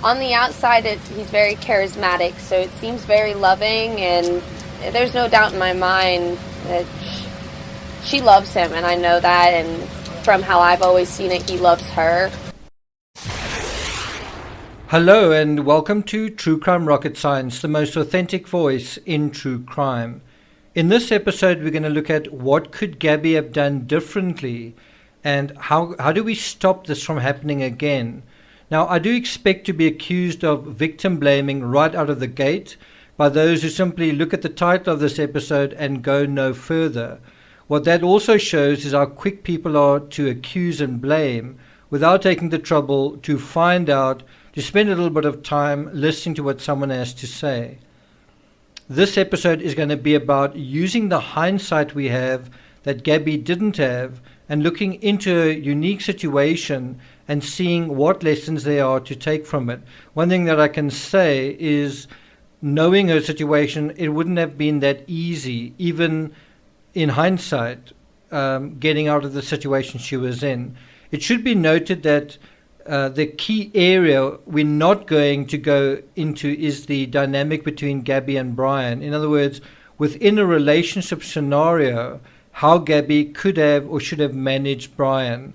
On the outside, he's very charismatic, so it seems very loving, and there's no doubt in my mind that she loves him, and I know that, and from how I've always seen it, he loves her. Hello and welcome to True Crime Rocket Science, the most authentic voice in true crime. In this episode, we're going to look at what could Gabby have done differently and how do we stop this from happening again. Now, I do expect to be accused of victim blaming right out of the gate by those who simply look at the title of this episode and go no further. What that also shows is how quick people are to accuse and blame without taking the trouble to find out, to spend a little bit of time listening to what someone has to say. This episode is going to be about using the hindsight we have that Gabby didn't have and looking into a unique situation and seeing what lessons there are to take from it. One thing that I can say is, knowing her situation, it wouldn't have been that easy, even in hindsight, getting out of the situation she was in. It should be noted that the key area we're not going to go into is the dynamic between Gabby and Brian. In other words, within a relationship scenario, how Gabby could have or should have managed Brian.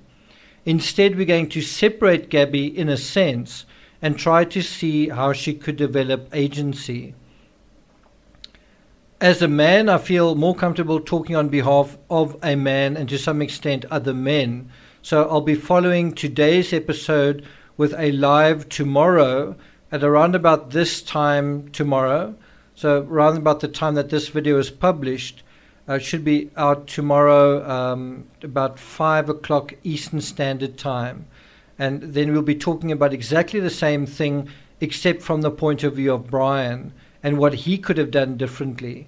Instead, we're going to separate Gabby in a sense and try to see how she could develop agency. As a man, I feel more comfortable talking on behalf of a man and to some extent other men. So I'll be following today's episode with a live tomorrow at around about this time tomorrow. So around about the time that this video is published, should be out tomorrow about 5 o'clock Eastern Standard Time. And then we'll be talking about exactly the same thing except from the point of view of Brian and what he could have done differently.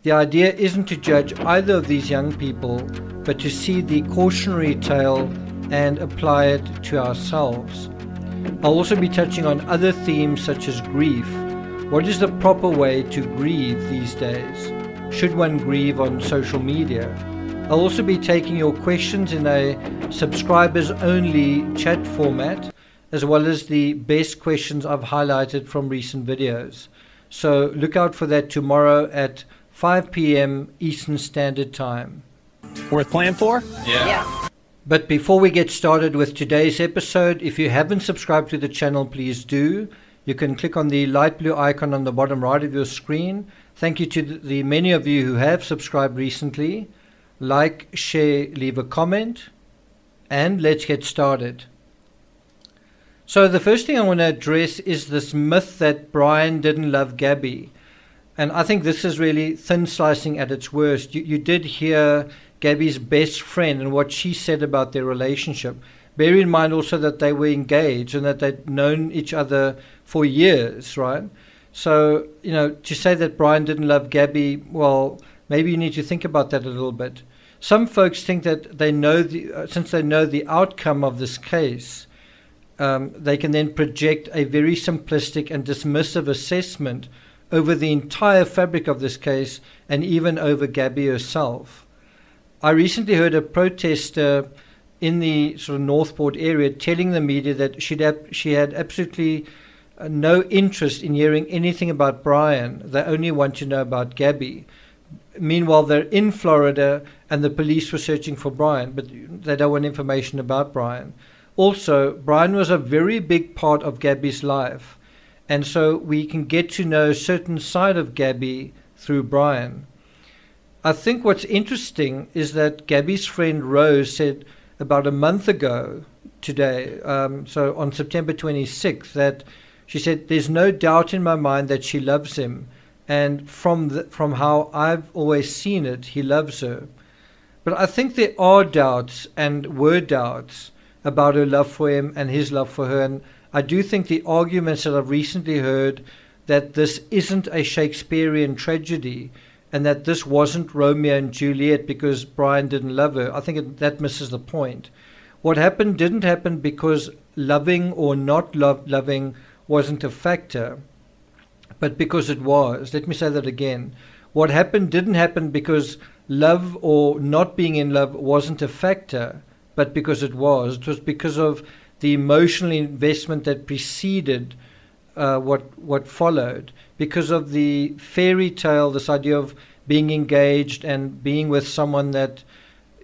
The idea isn't to judge either of these young people, but to see the cautionary tale and apply it to ourselves. I'll also be touching on other themes such as grief. What is the proper way to grieve these days? Should one grieve on social media? I'll also be taking your questions in a subscribers-only chat format, as well as the best questions I've highlighted from recent videos. So look out for that tomorrow at 5 p.m. Eastern Standard Time. Worth playing for? Yeah. But before we get started with today's episode, if you haven't subscribed to the channel, please do. You can click on the light blue icon on the bottom right of your screen. Thank you to the many of you who have subscribed recently. Like, share, leave a comment, and let's get started. So the first thing I want to address is this myth that Brian didn't love Gabby. And I think this is really thin slicing at its worst. You did hear Gabby's best friend and what she said about their relationship. Bear in mind also that they were engaged and that they'd known each other for years, right? So, to say that Brian didn't love Gabby, well, maybe you need to think about that a little bit. Some folks think that they know since they know the outcome of this case, they can then project a very simplistic and dismissive assessment over the entire fabric of this case and even over Gabby herself. I recently heard a protester in the sort of Northport area telling the media that she had absolutely no interest in hearing anything about Brian. They only want to know about Gabby. Meanwhile, they're in Florida and the police were searching for Brian, but they don't want information about Brian. Also, Brian was a very big part of Gabby's life. And so we can get to know a certain side of Gabby through Brian. I think what's interesting is that Gabby's friend Rose said about a month ago today, so on September 26th, that she said, "There's no doubt in my mind that she loves him. And from how I've always seen it, he loves her." But I think there are doubts and were doubts about her love for him and his love for her. And I do think the arguments that I've recently heard that this isn't a Shakespearean tragedy and that this wasn't Romeo and Juliet because Brian didn't love her, I think that misses the point. What happened didn't happen because loving or not loving wasn't a factor, but because it was. Let me say that again. What happened didn't happen because love or not being in love wasn't a factor, but because it was. It was because of the emotional investment that preceded what followed, because of the fairy tale, this idea of being engaged and being with someone that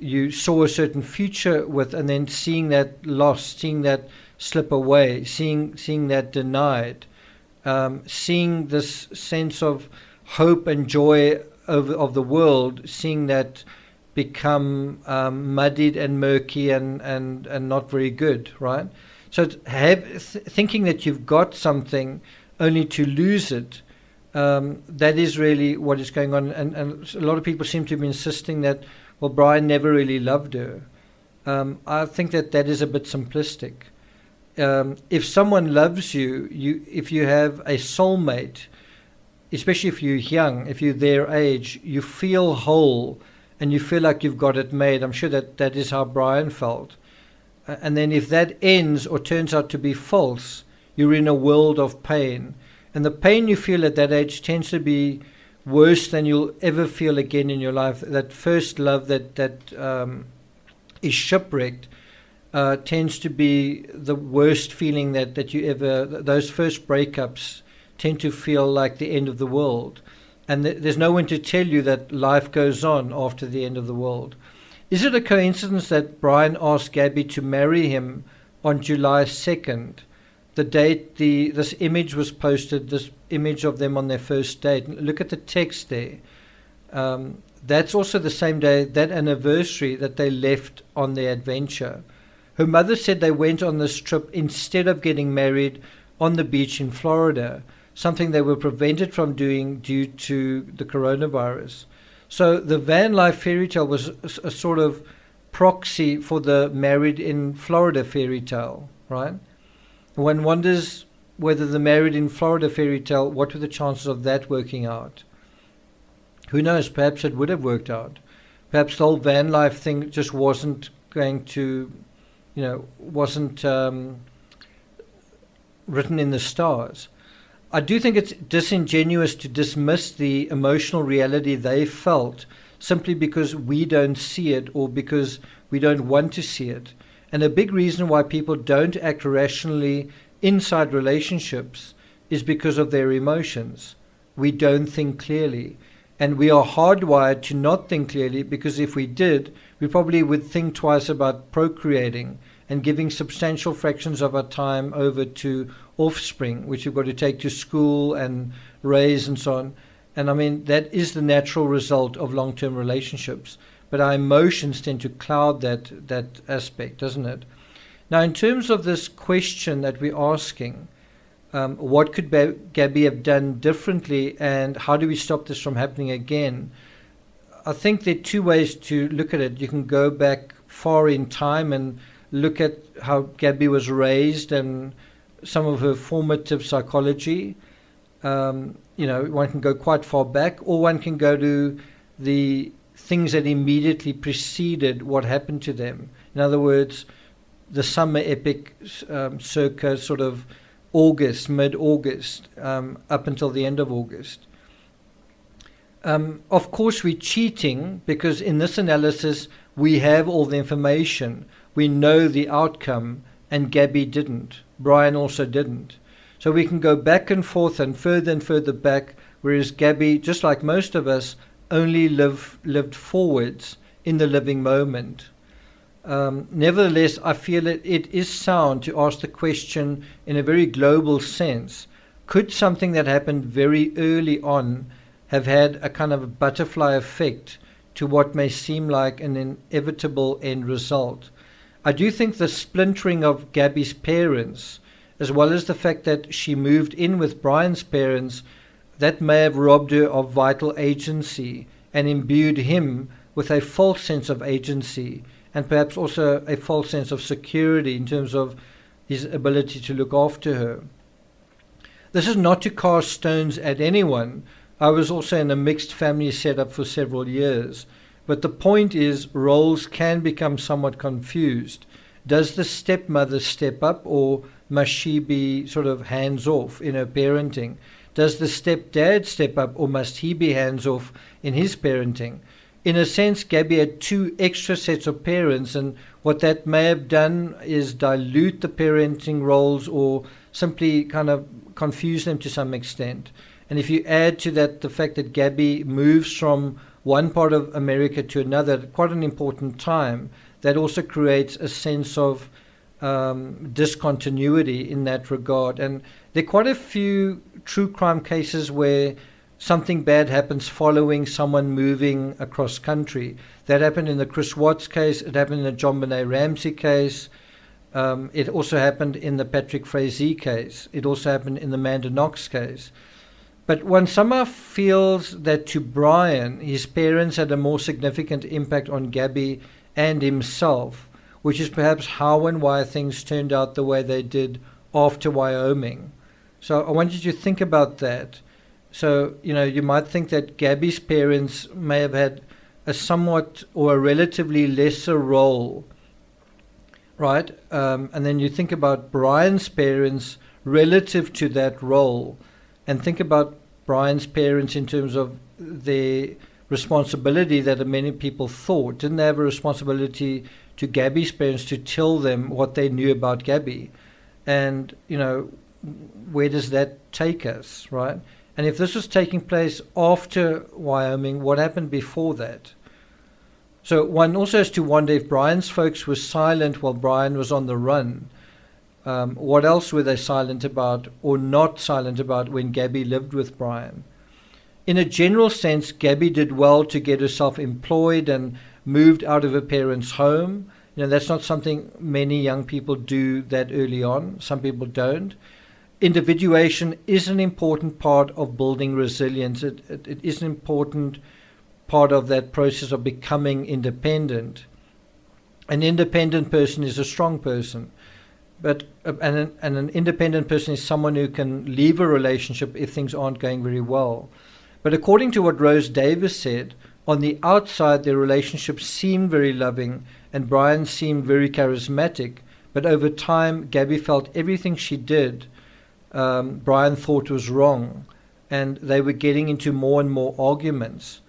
you saw a certain future with, and then seeing that lost, seeing that slip away, seeing that denied, seeing this sense of hope and joy of the world, seeing that become muddied and murky and not very good, right? So thinking that you've got something only to lose it, that is really what is going on. And a lot of people seem to be insisting that, well, Brian never really loved her. I think that is a bit simplistic. If someone loves you, if you have a soulmate, especially if you're young, if you're their age, you feel whole and you feel like you've got it made. I'm sure that is how Brian felt. And then if that ends or turns out to be false, you're in a world of pain. And the pain you feel at that age tends to be worse than you'll ever feel again in your life. That first love that is shipwrecked tends to be the worst feeling that you ever... Those first breakups tend to feel like the end of the world. And there's no one to tell you that life goes on after the end of the world. Is it a coincidence that Brian asked Gabby to marry him on July 2nd, the date this image was posted, this image of them on their first date? Look at the text there. That's also the same day, that anniversary, that they left on their adventure. Her mother said they went on this trip instead of getting married on the beach in Florida, something they were prevented from doing due to the coronavirus. So the van life fairy tale was a sort of proxy for the married in Florida fairy tale, right? One wonders whether the married in Florida fairy tale, what were the chances of that working out? Who knows? Perhaps it would have worked out. Perhaps the whole van life thing just wasn't going to, wasn't written in the stars. I do think it's disingenuous to dismiss the emotional reality they felt simply because we don't see it or because we don't want to see it. And a big reason why people don't act rationally inside relationships is because of their emotions. We don't think clearly. And we are hardwired to not think clearly, because if we did, we probably would think twice about procreating and giving substantial fractions of our time over to offspring, which we've got to take to school and raise and so on. And I mean, that is the natural result of long-term relationships. But our emotions tend to cloud that aspect, doesn't it? Now, in terms of this question that we're asking, what could Gabby have done differently, and how do we stop this from happening again? I think there are two ways to look at it. You can go back far in time and look at how Gabby was raised and some of her formative psychology. One can go quite far back, or one can go to the things that immediately preceded what happened to them. In other words, the summer epic circa sort of August, mid-August, up until the end of August. Of course, we're cheating because in this analysis, we have all the information. We know the outcome, and Gabby didn't. Brian also didn't. So we can go back and forth and further back, whereas Gabby, just like most of us, only lived forwards in the living moment. Nevertheless, I feel it is sound to ask the question in a very global sense. Could something that happened very early on have had a kind of a butterfly effect to what may seem like an inevitable end result? I do think the splintering of Gabby's parents, as well as the fact that she moved in with Brian's parents, that may have robbed her of vital agency and imbued him with a false sense of agency, and perhaps also a false sense of security in terms of his ability to look after her. This is not to cast stones at anyone. I was also in a mixed family setup for several years. But the point is, roles can become somewhat confused. Does the stepmother step up, or must she be sort of hands-off in her parenting? Does the stepdad step up, or must he be hands-off in his parenting? In a sense, Gabby had two extra sets of parents, and what that may have done is dilute the parenting roles or simply kind of confuse them to some extent. And if you add to that the fact that Gabby moves from one part of America to another at quite an important time, that also creates a sense of discontinuity in that regard. And there are quite a few true crime cases where something bad happens following someone moving across country. That happened in the Chris Watts case. It happened in the John Benet Ramsey case. It also happened in the Patrick Frazee case. It also happened in the Amanda Knox case. But one somehow feels that to Brian, his parents had a more significant impact on Gabby and himself, which is perhaps how and why things turned out the way they did after Wyoming. So I want you to think about that. So, you might think that Gabby's parents may have had a somewhat or a relatively lesser role, right? And then you think about Brian's parents relative to that role, and think about Brian's parents in terms of their responsibility that many people thought. Didn't they have a responsibility to Gabby's parents to tell them what they knew about Gabby? And, where does that take us, right? And if this was taking place after Wyoming, what happened before that? So one also has to wonder if Brian's folks were silent while Brian was on the run. What else were they silent about or not silent about when Gabby lived with Brian? In a general sense, Gabby did well to get herself employed and moved out of her parents' home. That's not something many young people do that early on. Some people don't. Individuation is an important part of building resilience. It is an important part of that process of becoming independent. An independent person is a strong person, but an independent person is someone who can leave a relationship if things aren't going very well. But according to what Rose Davis said, on the outside their relationship seemed very loving and Brian seemed very charismatic, but over time Gabby felt everything she did Brian thought was wrong, and they were getting into more and more arguments.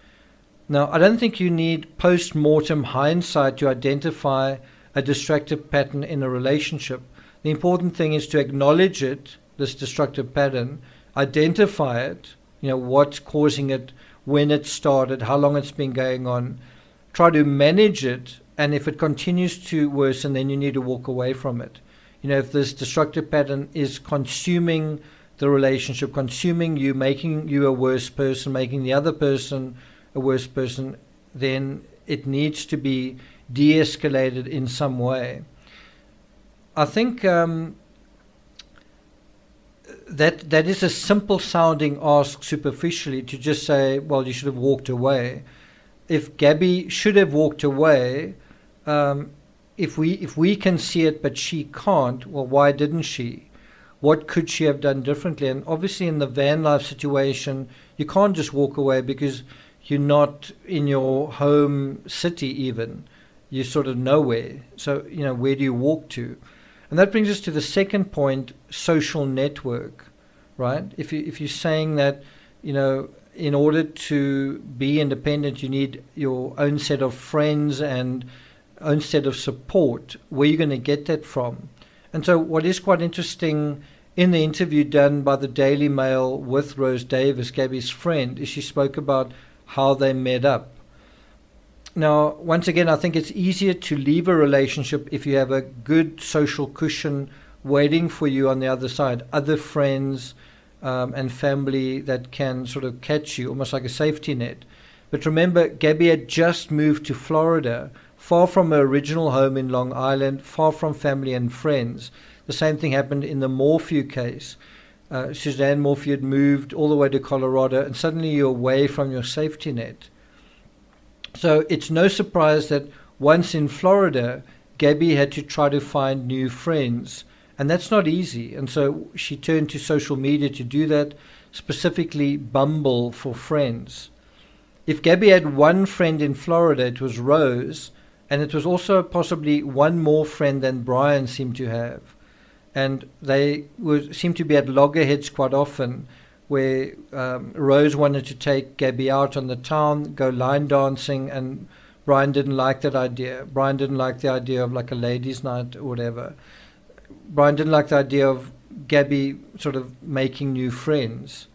Now, I don't think you need post-mortem hindsight to identify a destructive pattern in a relationship. The important thing is to acknowledge it, this destructive pattern, identify it, what's causing it, when it started, how long it's been going on, try to manage it, and if it continues to worsen, then you need to walk away from it. If this destructive pattern is consuming the relationship, consuming you, making you a worse person, making the other person a worse person, then it needs to be de-escalated in some way. I think that is a simple sounding ask superficially, to just say, well, you should have walked away. If Gabby should have walked away, if we can see it but she can't, well, why didn't she? What could she have done differently? And obviously in the van life situation, you can't just walk away because you're not in your home city even. You're sort of nowhere. So, where do you walk to? And that brings us to the second point, social network, right? If you're saying that, in order to be independent, you need your own set of friends and own set of support, where are you going to get that from? And so what is quite interesting in the interview done by the Daily Mail with Rose Davis, Gabby's friend, is she spoke about how they met up. Now, once again, I think it's easier to leave a relationship if you have a good social cushion waiting for you on the other side, other friends and family that can sort of catch you, almost like a safety net. But remember, Gabby had just moved to Florida, far from her original home in Long Island, far from family and friends. The same thing happened in the Morphew case. Suzanne Morphew had moved all the way to Colorado, and suddenly you're away from your safety net. So it's no surprise that once in Florida, Gabby had to try to find new friends, and that's not easy. And so she turned to social media to do that, specifically Bumble for friends. If Gabby had one friend in Florida, it was Rose, and it was also possibly one more friend than Brian seemed to have. And they seemed to be at loggerheads quite often, where Rose wanted to take Gabby out on the town, go line dancing, and Brian didn't like that idea. Brian didn't like the idea of like a ladies' night or whatever. Brian didn't like the idea of Gabby sort of making new friends.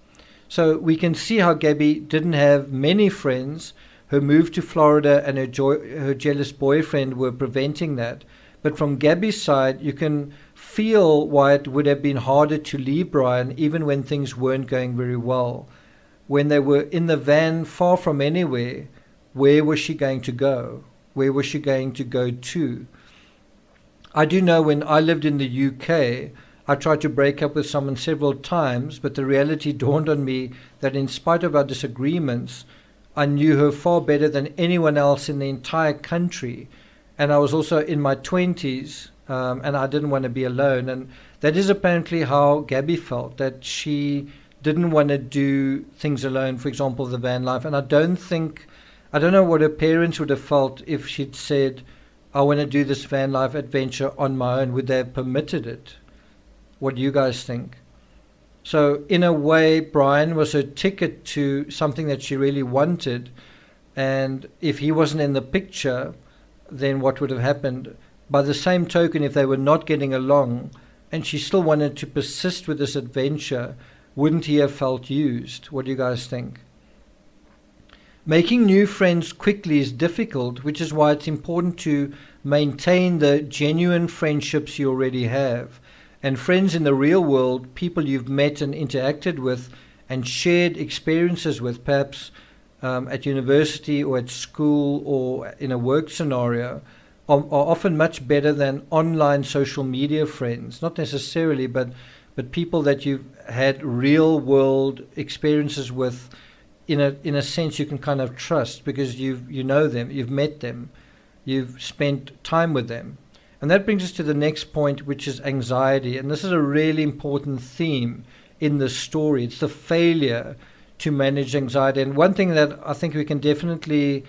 So we can see how Gabby didn't have many friends. Her move to Florida and her jealous boyfriend were preventing that. But from Gabby's side, you can feel why it would have been harder to leave Brian even when things weren't going very well. When they were in the van far from anywhere, where was she going to go? Where was she going to go to? I do know when I lived in the UK, I tried to break up with someone several times, but the reality dawned on me that in spite of our disagreements, I knew her far better than anyone else in the entire country. And I was also in my 20s, and I didn't want to be alone. And that is apparently how Gabby felt, that she didn't want to do things alone, for example, the van life. And I don't know what her parents would have felt if she'd said, I want to do this van life adventure on my own. Would they have permitted it? What do you guys think? So in a way, Brian was her ticket to something that she really wanted. And if he wasn't in the picture, then what would have happened? By the same token, if they were not getting along and she still wanted to persist with this adventure, wouldn't he have felt used? What do you guys think? Making new friends quickly is difficult, which is why it's important to maintain the genuine friendships you already have. And friends in the real world, people you've met and interacted with and shared experiences with, perhaps at university or at school or in a work scenario, are often much better than online social media friends. Not necessarily, but people that you've had real world experiences with, in a sense you can kind of trust, because you know them, you've met them, you've spent time with them. And that brings us to the next point, which is anxiety. And this is a really important theme in this story. It's the failure to manage anxiety. And one thing that I think we can definitely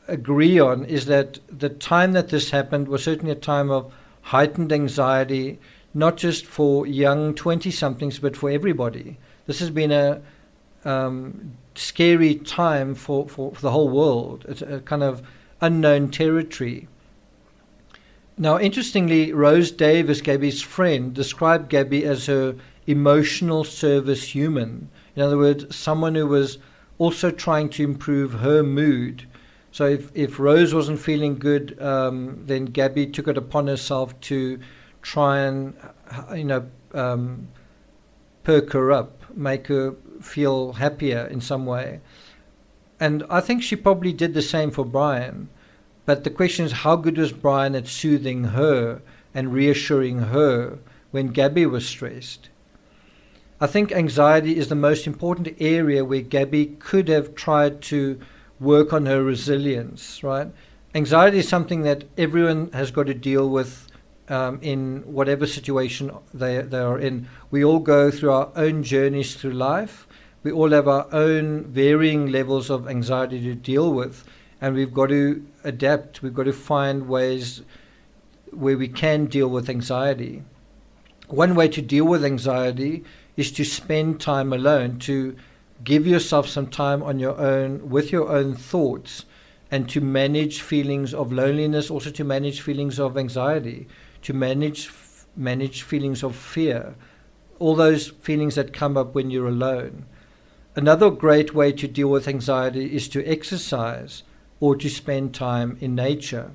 agree on is that the time that this happened was certainly a time of heightened anxiety, not just for young 20-somethings, but for everybody. This has been a scary time for the whole world. It's a kind of unknown territory. Now, interestingly, Rose Davis, Gabby's friend, described Gabby as her emotional service human. In other words, someone who was also trying to improve her mood. So if Rose wasn't feeling good, then Gabby took it upon herself to try and, perk her up, make her feel happier in some way. And I think she probably did the same for Brian. But the question is, how good was Brian at soothing her and reassuring her when Gabby was stressed? I think anxiety is the most important area where Gabby could have tried to work on her resilience, right? Anxiety is something that everyone has got to deal with in whatever situation they are in. We all go through our own journeys through life. We all have our own varying levels of anxiety to deal with, and we've got to adapt. We've got to find ways where we can deal with anxiety. One way to deal with anxiety is to spend time alone, to give yourself some time on your own with your own thoughts, and to manage feelings of loneliness, also to manage feelings of anxiety, to manage feelings of fear, all those feelings that come up when you're alone. Another great way to deal with anxiety is to exercise or to spend time in nature.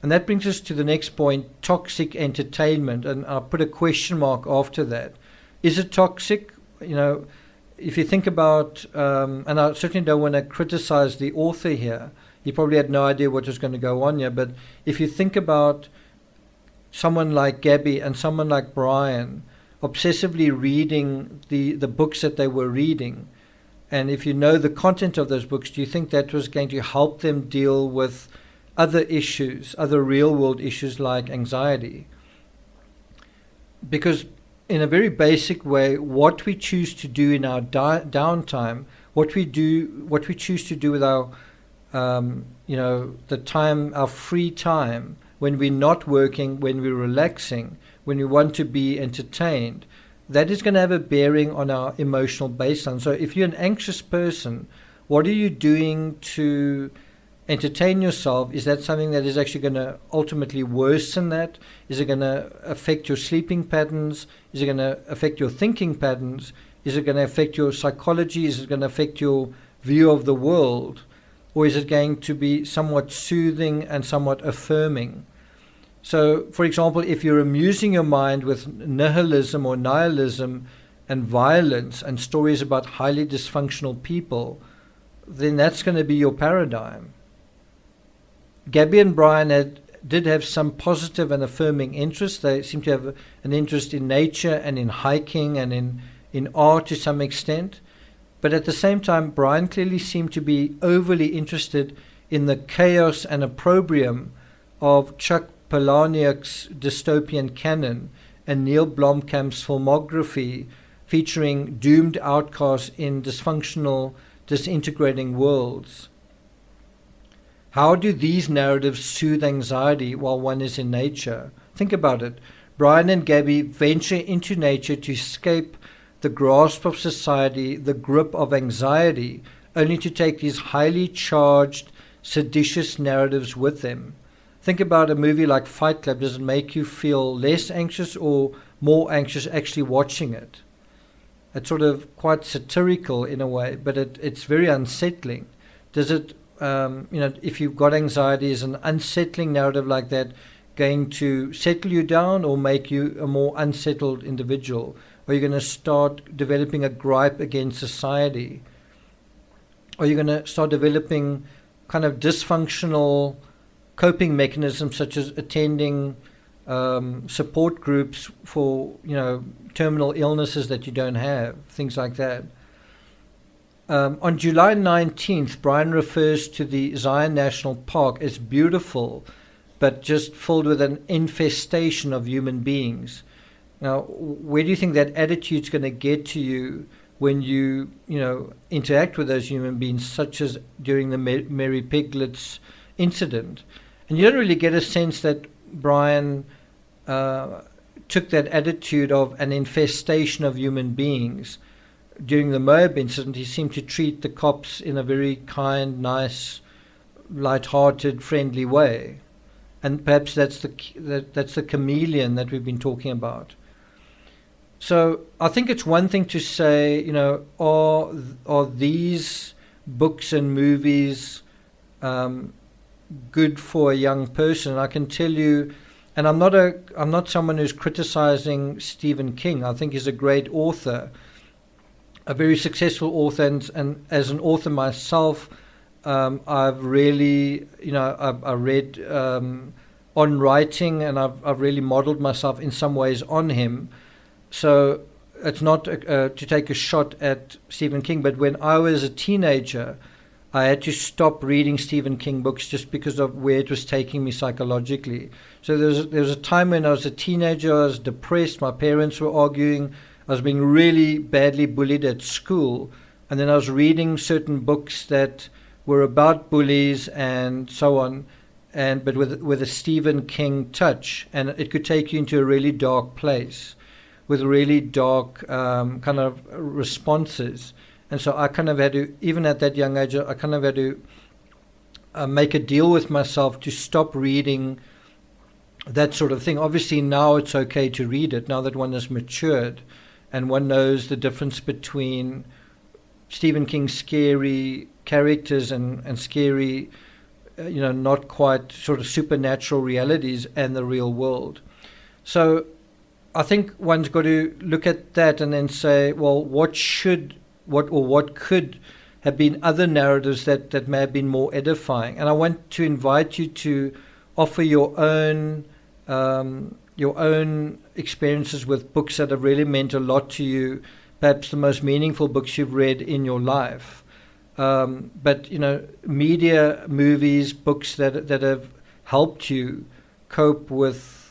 And that brings us to the next point, toxic entertainment. And I'll put a question mark after that. Is it toxic? If you think about, and I certainly don't want to criticize the author here. He probably had no idea what was going to go on here. But if you think about someone like Gabby and someone like Brian obsessively reading the books that they were reading, and if you know the content of those books, do you think that was going to help them deal with other issues, other real-world issues like anxiety? Because in a very basic way, what we choose to do in our downtime, what we choose to do with our, the time, our free time, when we're not working, when we're relaxing, when we want to be entertained, that is going to have a bearing on our emotional baseline. So if you're an anxious person, what are you doing to entertain yourself, is that something that is actually going to ultimately worsen that? Is it going to affect your sleeping patterns? Is it going to affect your thinking patterns? Is it going to affect your psychology? Is it going to affect your view of the world? Or is it going to be somewhat soothing and somewhat affirming? So, for example, if you're amusing your mind with nihilism or nihilism and violence and stories about highly dysfunctional people, then that's going to be your paradigm. Gabby and Brian did have some positive and affirming interests. They seem to have an interest in nature and in hiking and in art to some extent. But at the same time, Brian clearly seemed to be overly interested in the chaos and opprobrium of Chuck Palahniuk's dystopian canon and Neil Blomkamp's filmography featuring doomed outcasts in dysfunctional, disintegrating worlds. How do these narratives soothe anxiety while one is in nature? Think about it. Brian and Gabby venture into nature to escape the grasp of society, the grip of anxiety, only to take these highly charged, seditious narratives with them. Think about a movie like Fight Club. Does it make you feel less anxious or more anxious actually watching it? It's sort of quite satirical in a way, but it's very unsettling. Does it, if you've got anxiety, is an unsettling narrative like that going to settle you down or make you a more unsettled individual? Are you going to start developing a gripe against society? Are you going to start developing kind of dysfunctional coping mechanisms such as attending support groups for, terminal illnesses that you don't have, things like that? On July 19th, Brian refers to the Zion National Park as beautiful, but just filled with an infestation of human beings. Now, where do you think that attitude's going to get to you when you, interact with those human beings, such as during the Mary Piglets incident? And you don't really get a sense that Brian took that attitude of an infestation of human beings. During the Moab incident, he seemed to treat the cops in a very kind, nice, light-hearted, friendly way. And perhaps that's the chameleon that we've been talking about. So I think it's one thing to say, are these books and movies good for a young person? I can tell you, and I'm not someone who's criticizing Stephen King. I think he's a great author, a very successful author, and as an author myself, I've really, I read on writing, and I've really modeled myself in some ways on him. So it's not to take a shot at Stephen King, but when I was a teenager, I had to stop reading Stephen King books just because of where it was taking me psychologically. So there was a time when I was a teenager, I was depressed, my parents were arguing, I was being really badly bullied at school, and then I was reading certain books that were about bullies and so on, but with a Stephen King touch, and it could take you into a really dark place with really dark kind of responses. And so I kind of had to, even at that young age, I kind of had to make a deal with myself to stop reading that sort of thing. Obviously now it's okay to read it, now that one has matured and one knows the difference between Stephen King's scary characters and scary, not quite sort of supernatural realities and the real world. So I think one's got to look at that and then say, well, what could have been other narratives that may have been more edifying? And I want to invite you to offer your own experiences with books that have really meant a lot to you, perhaps the most meaningful books you've read in your life. But media, movies, books that have helped you cope with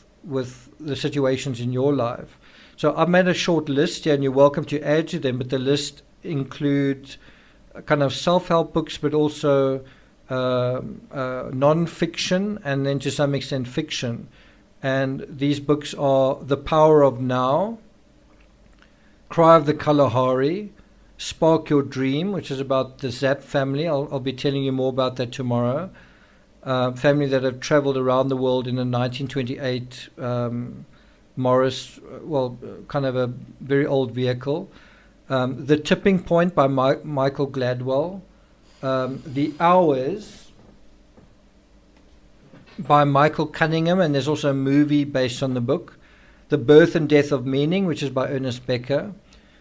the situations in your life. So I've made a short list here, and you're welcome to add to them, but the list includes kind of self-help books, but also non-fiction, and then to some extent fiction. And these books are The Power of Now, Cry of the Kalahari, Spark Your Dream, which is about the Zap family. I'll be telling you more about that tomorrow. family that have traveled around the world in a 1928 Morris, kind of a very old vehicle. The Tipping Point by Michael Gladwell. The Hours by Michael Cunningham, and there's also a movie based on the book. The Birth and Death of Meaning, which is by Ernest Becker.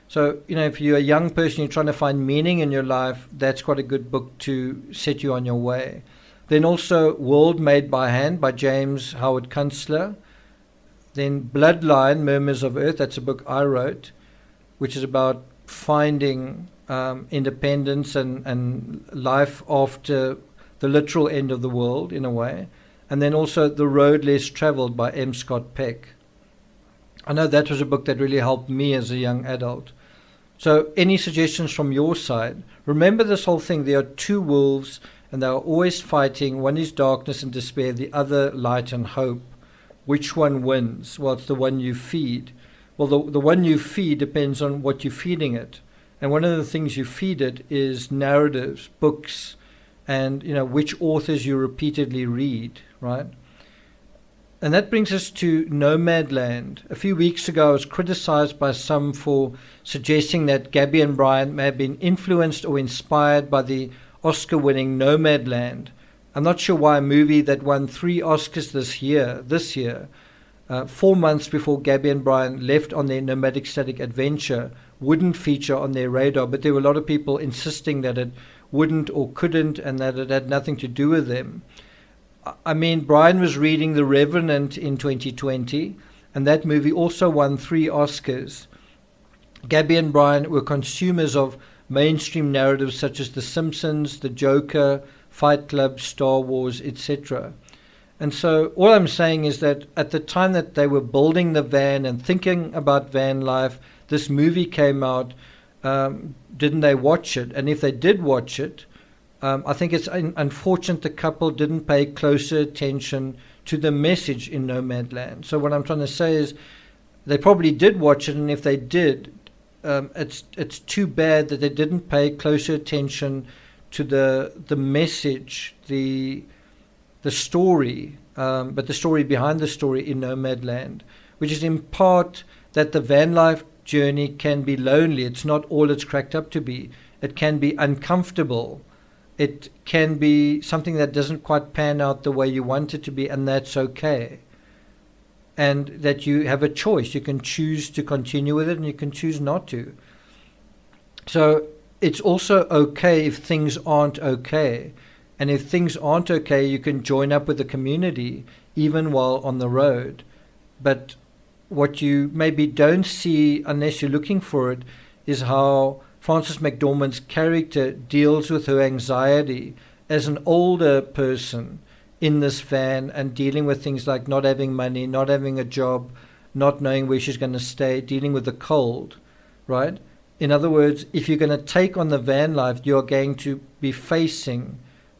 So, if you're a young person, you're trying to find meaning in your life, that's quite a good book to set you on your way. Then also World Made by Hand by James Howard Kunstler. Then Bloodline, Murmurs of Earth, that's a book I wrote, which is about finding independence and life after the literal end of the world, in a way. And then also The Road Less Traveled by M. Scott Peck. I know that was a book that really helped me as a young adult. So any suggestions from your side? Remember this whole thing, there are two wolves and they are always fighting. One is darkness and despair, the other light and hope. Which one wins? Well, it's the one you feed. Well, the one you feed depends on what you're feeding it. And one of the things you feed it is narratives, books, and which authors you repeatedly read, right? And that brings us to Nomadland. A few weeks ago, I was criticized by some for suggesting that Gabby and Brian may have been influenced or inspired by the Oscar-winning Nomadland. I'm not sure why a movie that won 3 Oscars this year, 4 months before Gabby and Brian left on their nomadic static adventure, wouldn't feature on their radar, but there were a lot of people insisting that it wouldn't or couldn't and that it had nothing to do with them. I mean, Brian was reading The Revenant in 2020, and that movie also won 3 Oscars. Gabby and Brian were consumers of mainstream narratives such as The Simpsons, The Joker, Fight Club, Star Wars, etc. And so all I'm saying is that at the time that they were building the van and thinking about van life, this movie came out. Didn't they watch it? And if they did watch it, I think it's unfortunate the couple didn't pay closer attention to the message in Nomadland. So what I'm trying to say is they probably did watch it, and if they did, it's too bad that they didn't pay closer attention to the message, the story, but the story behind the story in Nomadland, which is in part that the van life journey can be lonely. It's not all it's cracked up to be. It can be uncomfortable. It can be something that doesn't quite pan out the way you want it to be, and that's okay. And that you have a choice. You can choose to continue with it, and you can choose not to. So it's also okay if things aren't okay. And if things aren't okay, you can join up with the community, even while on the road. But what you maybe don't see, unless you're looking for it, is how Frances McDormand's character deals with her anxiety as an older person in this van and dealing with things like not having money, not having a job, not knowing where she's going to stay, dealing with the cold, right? In other words, if you're going to take on the van life, you're going to be facing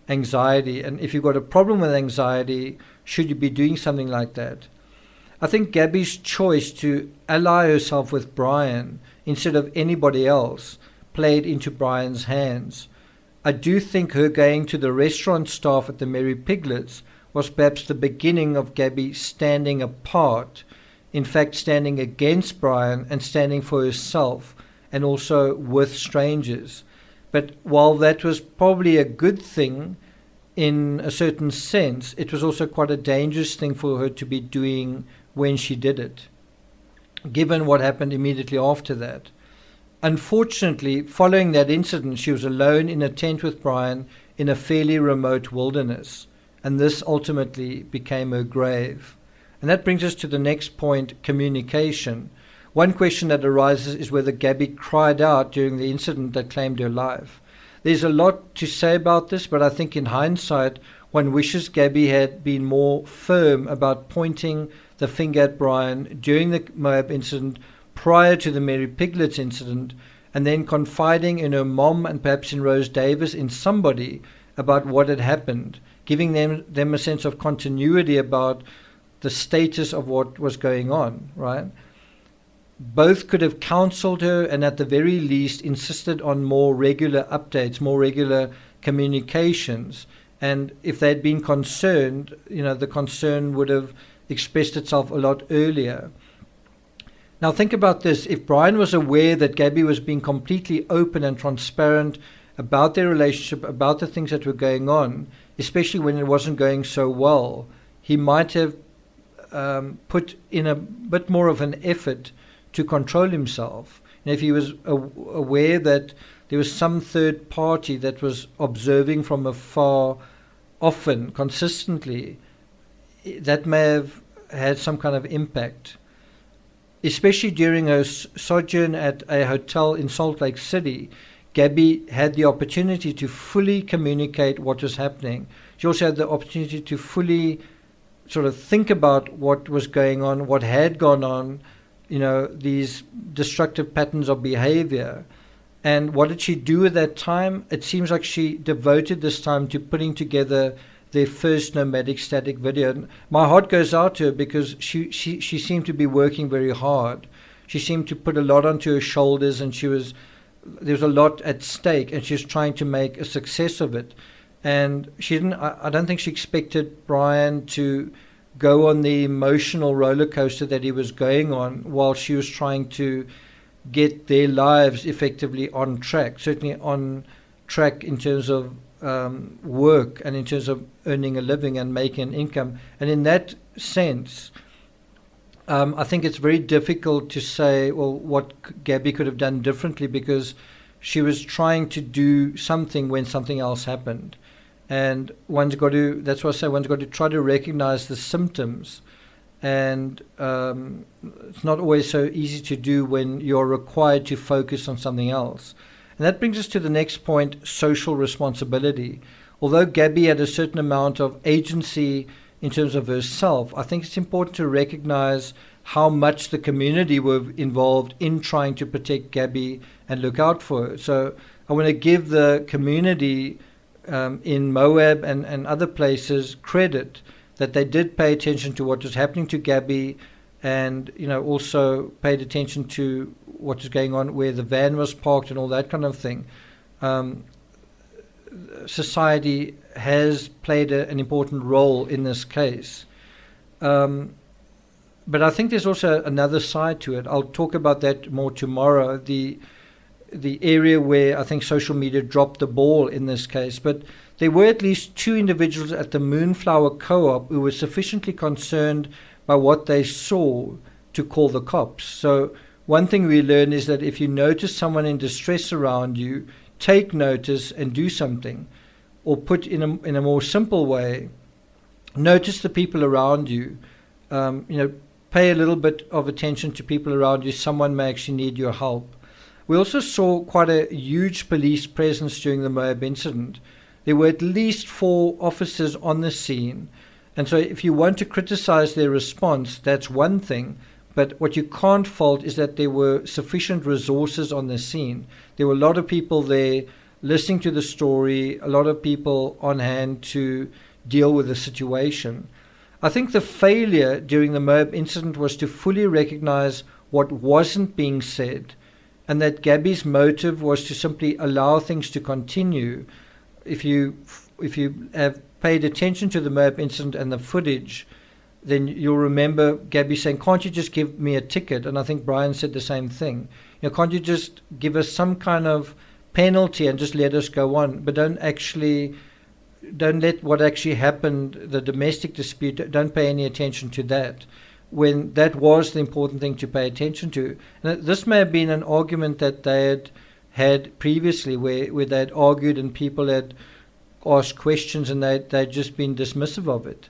anxiety. And if you've got a problem with anxiety, should you be doing something like that? I think Gabby's choice to ally herself with Brian instead of anybody else played into Brian's hands. I do think her going to the restaurant staff at the Merry Piglets was perhaps the beginning of Gabby standing apart, in fact standing against Brian and standing for herself and also with strangers. But while that was probably a good thing in a certain sense, it was also quite a dangerous thing for her to be doing when she did it, given what happened immediately after that. Unfortunately, following that incident, she was alone in a tent with Brian in a fairly remote wilderness, and this ultimately became her grave. And that brings us to the next point, communication. One question that arises is whether Gabby cried out during the incident that claimed her life. There's a lot to say about this, but I think in hindsight, one wishes Gabby had been more firm about pointing the finger at Brian during the Moab incident prior to the Mary Piglets incident, and then confiding in her mom and perhaps in Rose Davis, in somebody, about what had happened, giving them a sense of continuity about the status of what was going on, right? Both could have counseled her and at the very least insisted on more regular updates, more regular communications, And if they'd been concerned, the concern would have expressed itself a lot earlier. Now think about this. If Brian was aware that Gabby was being completely open and transparent about their relationship, about the things that were going on, especially when it wasn't going so well, he might have put in a bit more of an effort to control himself. And if he was aware that there was some third party that was observing from afar, often, consistently, that may have had some kind of impact. Especially during her sojourn at a hotel in Salt Lake City, Gabby had the opportunity to fully communicate what was happening. She also had the opportunity to fully sort of think about what was going on, what had gone on, these destructive patterns of behavior. And what did she do at that time? It seems like she devoted this time to putting together their first nomadic static video. And my heart goes out to her because she seemed to be working very hard. She seemed to put a lot onto her shoulders, and there was a lot at stake, and she was trying to make a success of it. And I don't think she expected Brian to go on the emotional roller coaster that he was going on while she was trying to get their lives effectively on track, certainly on track in terms of work and in terms of earning a living and making an income. And in that sense, I think it's very difficult to say, well, what Gabby could have done differently, because she was trying to do something when something else happened. And that's why I say one's got to try to recognize the symptoms. And it's not always so easy to do when you're required to focus on something else. And that brings us to the next point, social responsibility. Although Gabby had a certain amount of agency in terms of herself, I think it's important to recognize how much the community were involved in trying to protect Gabby and look out for her. So I want to give the community in Moab and other places credit that they did pay attention to what was happening to Gabby, and also paid attention to what was going on where the van was parked and all that kind of thing. Society has played an important role in this case. But I think there's also another side to it. I'll talk about that more tomorrow, the area where I think social media dropped the ball in this case. But there were at least 2 individuals at the Moonflower Co-op who were sufficiently concerned by what they saw to call the cops. So one thing we learn is that if you notice someone in distress around you, take notice and do something. Or put in a more simple way, notice the people around you. Pay a little bit of attention to people around you. Someone may actually need your help. We also saw quite a huge police presence during the Moab incident. There were at least 4 officers on the scene. And so if you want to criticize their response, that's one thing. But what you can't fault is that there were sufficient resources on the scene. There were a lot of people there listening to the story, a lot of people on hand to deal with the situation. I think the failure during the Moab incident was to fully recognize what wasn't being said, and that Gabby's motive was to simply allow things to continue. If you have paid attention to the Moab incident and the footage, then you'll remember Gabby saying, "Can't you just give me a ticket?" And I think Brian said the same thing. Can't you just give us some kind of penalty and just let us go on? But don't let what actually happened, the domestic dispute, don't pay any attention to that, when that was the important thing to pay attention to. And this may have been an argument that they had previously where they'd argued and people had asked questions and they'd just been dismissive of it.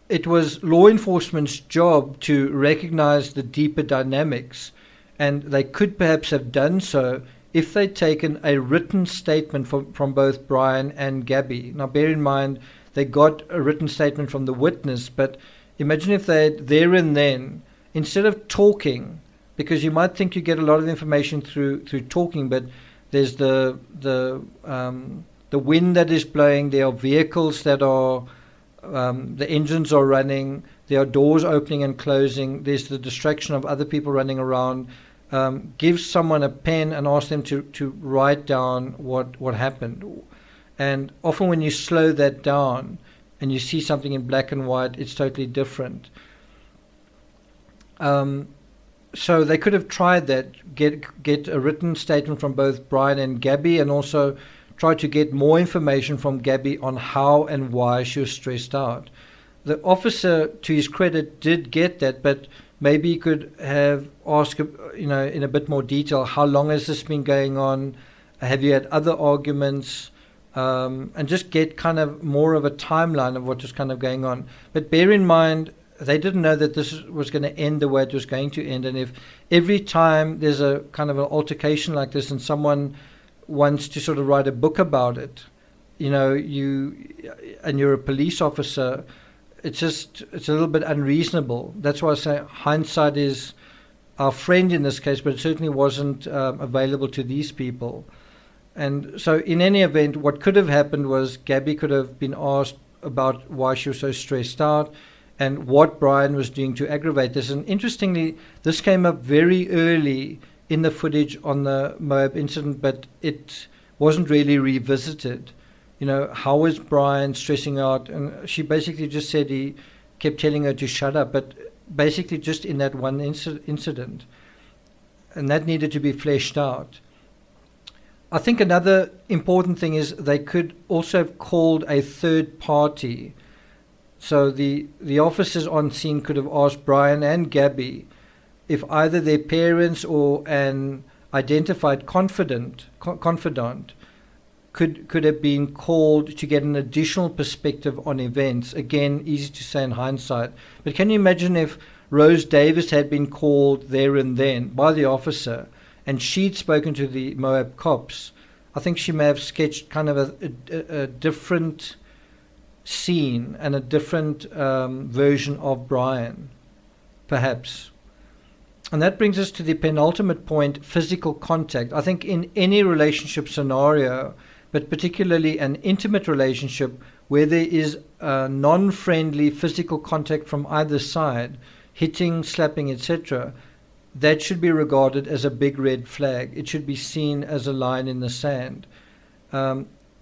It was law enforcement's job to recognize the deeper dynamics, and they could perhaps have done so if they'd taken a written statement from both Brian and Gabby. Now, bear in mind, they got a written statement from the witness, but imagine if they had there and then, instead of talking, because you might think you get a lot of information through talking, but there's the wind that is blowing, there are vehicles that are, the engines are running, there are doors opening and closing, there's the distraction of other people running around. Give someone a pen and ask them to write down what happened. And often when you slow that down and you see something in black and white, it's totally different. So they could have tried that, get a written statement from both Brian and Gabby, and also try to get more information from Gabby on how and why she was stressed out. The officer, to his credit, did get that, but maybe he could have asked, in a bit more detail, how long has this been going on? Have you had other arguments? And just get kind of more of a timeline of what was kind of going on. But bear in mind, they didn't know that this was going to end the way it was going to end. And if every time there's a kind of an altercation like this and someone wants to sort of write a book about it, you're a police officer, it's a little bit unreasonable. That's why I say hindsight is our friend in this case, but it certainly wasn't available to these people. And so in any event, what could have happened was Gabby could have been asked about why she was so stressed out and what Brian was doing to aggravate this. And interestingly, this came up very early in the footage on the Moab incident, but it wasn't really revisited. How was Brian stressing out? And she basically just said he kept telling her to shut up, but basically just in that one incident. And that needed to be fleshed out. I think another important thing is they could also have called a third party. So the officers on scene could have asked Brian and Gabby if either their parents or an identified confidant could have been called to get an additional perspective on events. Again, easy to say in hindsight. But can you imagine if Rose Davis had been called there and then by the officer and she'd spoken to the Moab cops? I think she may have sketched kind of a different scene and a different version of Brian, perhaps. And that brings us to the penultimate point, physical contact. I think in any relationship scenario, but particularly an intimate relationship where there is non-friendly physical contact from either side, hitting, slapping, etc., that should be regarded as a big red flag. It should be seen as a line in the sand.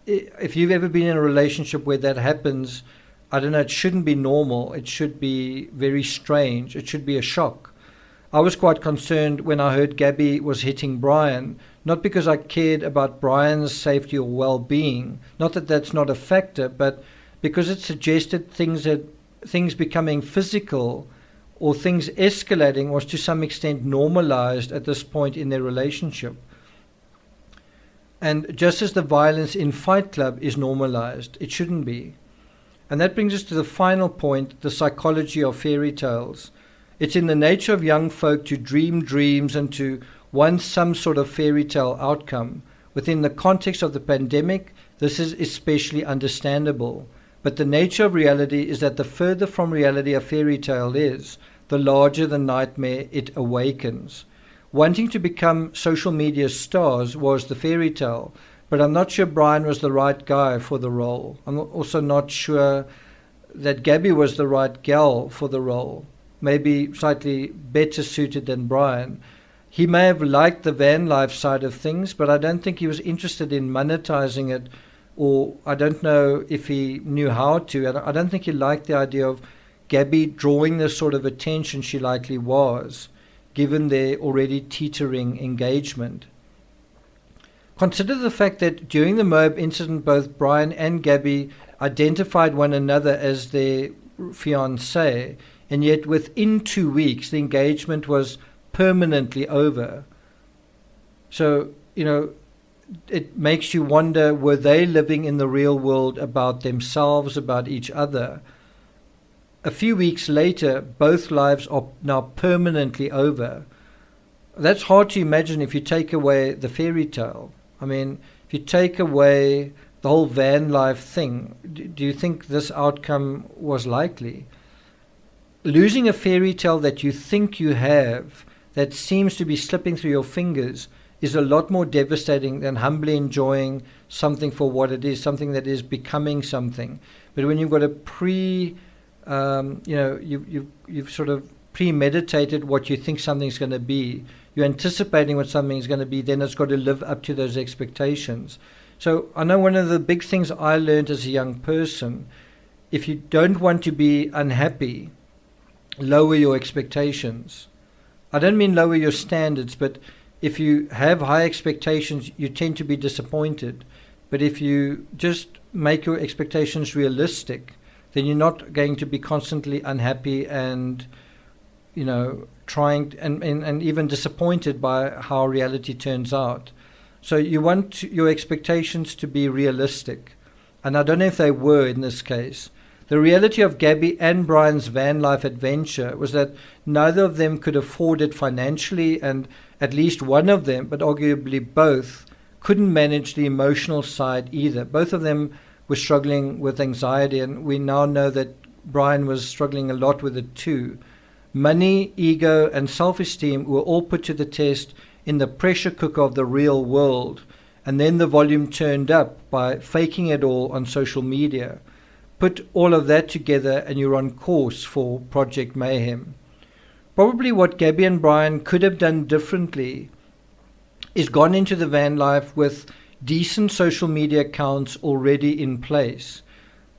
If you've ever been in a relationship where that happens, I don't know, it shouldn't be normal. It should be very strange. It should be a shock. I was quite concerned when I heard Gabby was hitting Brian, not because I cared about Brian's safety or well-being, not that that's not a factor, but because it suggested things becoming physical or things escalating was to some extent normalized at this point in their relationship. And just as the violence in Fight Club is normalized, it shouldn't be. And that brings us to the final point, the psychology of fairy tales. It's in the nature of young folk to dream dreams and to want some sort of fairy tale outcome. Within the context of the pandemic, this is especially understandable. But the nature of reality is that the further from reality a fairy tale is, the larger the nightmare it awakens. Wanting to become social media stars was the fairy tale, but I'm not sure Brian was the right guy for the role. I'm also not sure that Gabby was the right gal for the role, maybe slightly better suited than Brian. He may have liked the van life side of things, but I don't think he was interested in monetizing it, or I don't know if he knew how to. I don't think he liked the idea of Gabby drawing the sort of attention she likely was, given their already teetering engagement. Consider the fact that during the Moab incident, both Brian and Gabby identified one another as their fiancé, and yet within 2 weeks the engagement was permanently over. So, it makes you wonder, were they living in the real world about themselves, about each other? A few weeks later, both lives are now permanently over. That's hard to imagine if you take away the fairy tale. I mean, if you take away the whole van life thing, do you think this outcome was likely? Losing a fairy tale that you think you have, that seems to be slipping through your fingers, is a lot more devastating than humbly enjoying something for what it is, something that is becoming something. But when you've got a you've sort of premeditated what you think something's going to be, you're anticipating what something's going to be, then it's got to live up to those expectations. So I know one of the big things I learned as a young person, if you don't want to be unhappy, lower your expectations. I don't mean lower your standards, but if you have high expectations, you tend to be disappointed. But if you just make your expectations realistic, then you're not going to be constantly unhappy and, trying and even disappointed by how reality turns out. So you want your expectations to be realistic. And I don't know if they were in this case. The reality of Gabby and Brian's van life adventure was that neither of them could afford it financially, and at least one of them, but arguably both, couldn't manage the emotional side either. Both of them were struggling with anxiety, and we now know that Brian was struggling a lot with it too. Money, ego, and self-esteem were all put to the test in the pressure cooker of the real world, and then the volume turned up by faking it all on social media. Put all of that together and you're on course for Project Mayhem. Probably what Gabby and Brian could have done differently is gone into the van life with decent social media accounts already in place.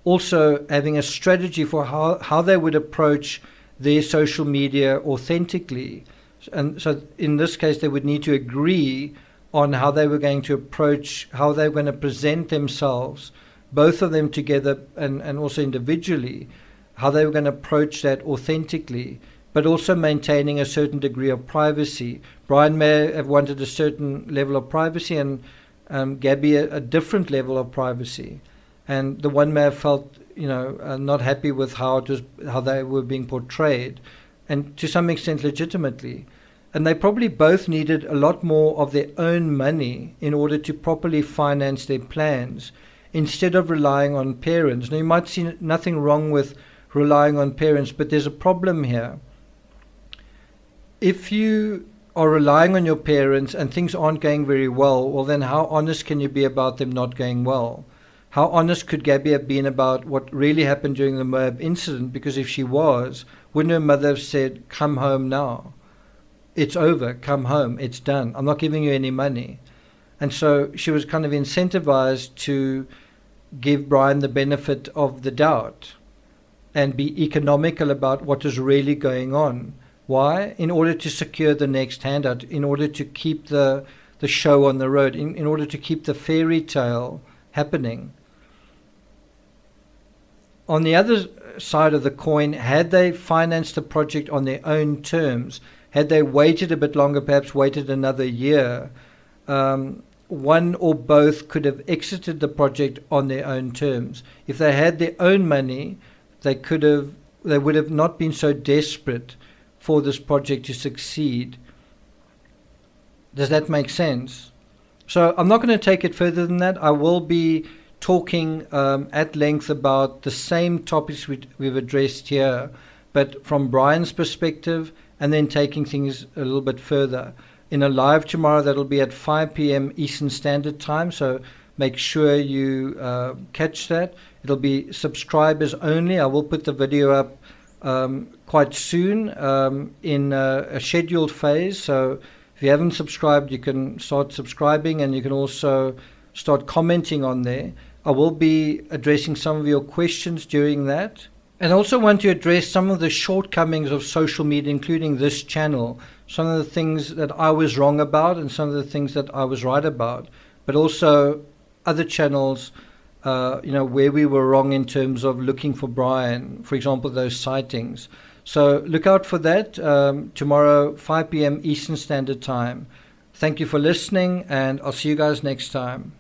Also having a strategy for how they would approach their social media authentically. And so in this case, they would need to agree on how they were going to approach, how they were going to present themselves, both of them together and also individually, how they were going to approach that authentically, but also maintaining a certain degree of privacy. Brian may have wanted a certain level of privacy and Gabby a different level of privacy. And the one may have felt, not happy with how they were being portrayed, and to some extent legitimately. And they probably both needed a lot more of their own money in order to properly finance their plans, instead of relying on parents. Now, you might see nothing wrong with relying on parents, but there's a problem here. If you are relying on your parents and things aren't going very well, then how honest can you be about them not going well? How honest could Gabby have been about what really happened during the Moab incident? Because if she was, wouldn't her mother have said, "Come home now. It's over. Come home. It's done. I'm not giving you any money." And so she was kind of incentivized to give Brian the benefit of the doubt and be economical about what is really going on. Why? In order to secure the next handout, in order to keep the show on the road, in order to keep the fairy tale happening. On the other side of the coin, had they financed the project on their own terms, had they waited a bit longer, perhaps waited another year, one or both could have exited the project on their own terms. If they had their own money, they would have not been so desperate for this project to succeed. Does that make sense? So I'm not going to take it further than that. I will be talking at length about the same topics we've addressed here, but from Brian's perspective, and then taking things a little bit further. In a live tomorrow, that'll be at 5 p.m. Eastern Standard Time, so make sure you catch that. It'll be subscribers only. I will put the video up quite soon in a scheduled phase, so if you haven't subscribed, you can start subscribing, and you can also start commenting on there. I will be addressing some of your questions during that. And I also want to address some of the shortcomings of social media, including this channel, some of the things that I was wrong about and some of the things that I was right about, but also other channels, where we were wrong in terms of looking for Brian, for example, those sightings. So look out for that tomorrow, 5 p.m. Eastern Standard Time. Thank you for listening, and I'll see you guys next time.